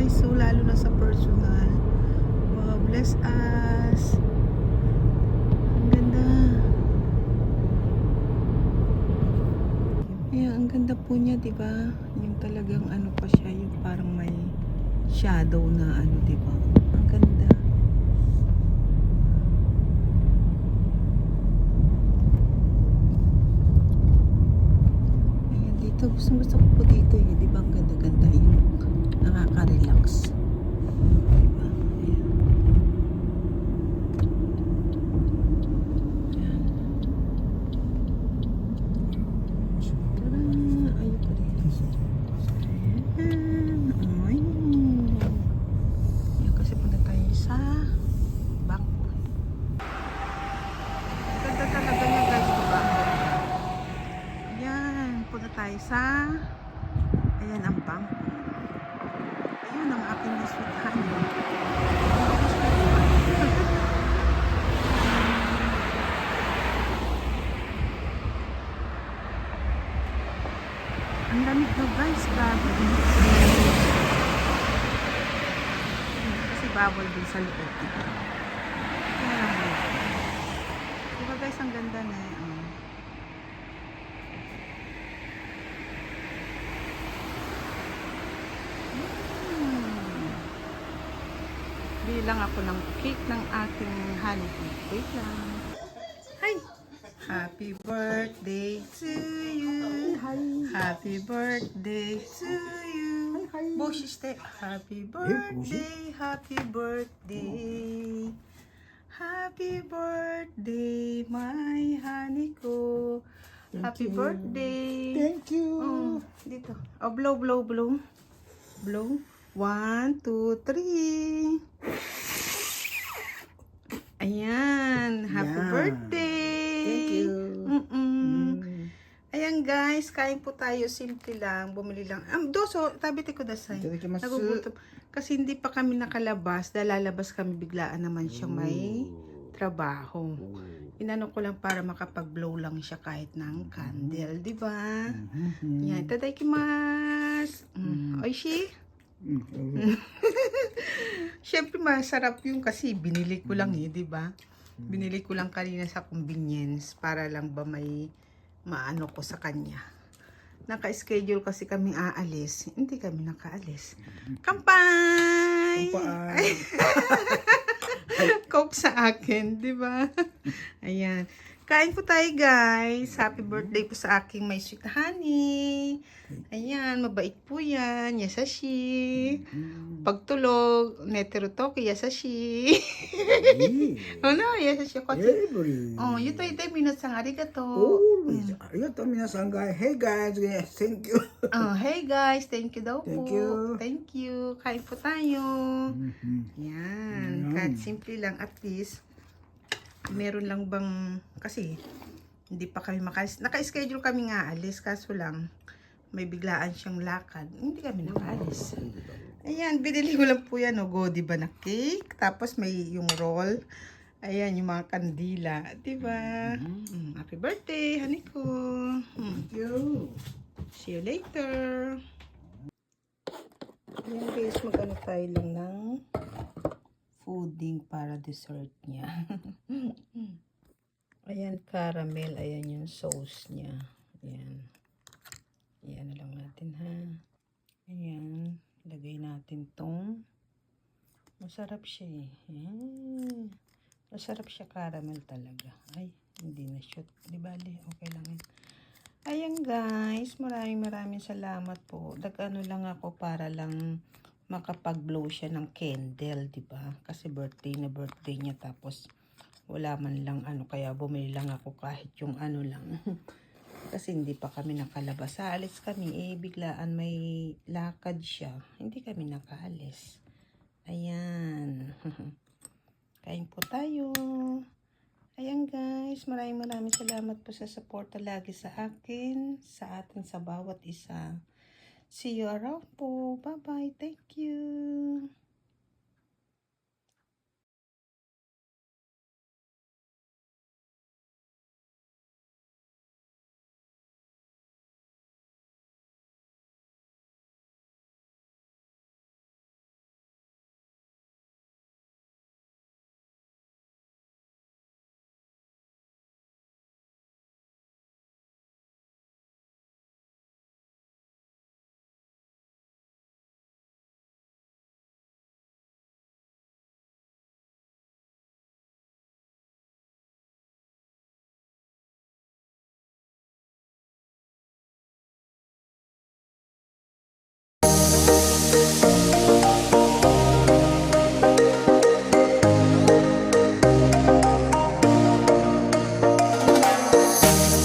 guys. So lalo na sa personal. Wow, bless us. Ang ganda. Ayan, ang ganda po niya, di ba? Yung talagang ano pa siya, yung parang may shadow na ano, di ba? Ang ganda. Ayan, dito. Gusto ko po dito eh. Di ba? Ang ganda-ganda yung nakaka-relax. Diba? Ayan. Ayan. Tara! Ayun pa rin. Ayan. Ay. Ayan, kasi punta tayo sa bangko. Ganda talaga niya guys, diba? Ayan. Punta tayo sa ayan ang bangko. Ayun ang aking sweet honey. Ang lamig daw guys, grabe. Kasi bawal din sa loob. Kaya lang yun. Diba guys, ang ganda na eh. Bilang ako ng cake ng aking honey cake. Wait lang. Hi! Happy birthday to you. Happy birthday to you. Boshiste. Happy birthday, happy birthday. Happy birthday, my honey ko. Happy birthday. Thank you. Oh, dito. Oh, blow, blow, blow. Blow. 1, 2, 3. Ayan. Happy Yeah. birthday. Thank you. Ayan guys, kain po tayo. Simple lang. Bumili lang. Doso, tabiti ko dasay. Itadakimasu. Nagugutom. Kasi hindi pa kami nakalabas. Lalabas kami biglaan naman siya may trabaho. Inano ko lang para makapag-blow lang siya kahit ng candle. Diba? Yan. Itadakimasu. Oishi? Siyempre masarap yung kasi binili ko lang eh, 'di ba? Binili ko lang kanina sa convenience para lang ba may maano ko sa kanya. Naka-schedule kasi kami aalis, hindi kami nakaalis. Kampay! Kampay! Coke sa akin, 'di ba? Ayan. Kain po tayo guys. Happy birthday po sa aking may sweet honey. Ayan, mabait po yan. Yasashi. Pagtulog, neterutoki, yasashi. Oh no, yasashi. Oh, yuto ite minasang arigato. Arigato minasan guys. Hey guys, thank you. Oh, hey guys, thank you daw po. Thank you. Thank you. Kain po tayo. Yan. Kahit simple lang at least. Meron lang bang, kasi hindi pa kami naka-schedule kami nga alis, kaso lang may biglaan siyang lakad, hindi kami nakaalis. Ayan, binili ko lang po yan, Godi ba na cake, tapos may yung roll, ayan yung mga kandila, diba? Happy birthday, honey ko. Thank you. See you later. Ayan guys, magano tayo lang ng fooding para dessert niya. Ayan, caramel. Ayan yung sauce niya. Ayan. Ayan na lang natin ha. Ayan. Lagay natin tong. Masarap siya eh. Ayan. Masarap siya caramel talaga. Ay, hindi na shoot. Di bali, okay lang yun. Ayan guys, maraming salamat po. Nag-ano lang ako para lang makapag-blow siya ng candle, di ba? Kasi birthday niya, tapos wala man lang ano, kaya bumili lang ako kahit yung ano lang. Kasi hindi pa kami nakalabas. Aalis kami, biglaan may lakad siya. Hindi kami nakaalis. Ayan. Kain po tayo. Ayan guys, maraming salamat po sa suporta lagi sa akin, sa atin, sa bawat isa. See you around po. Bye-bye. Thank you.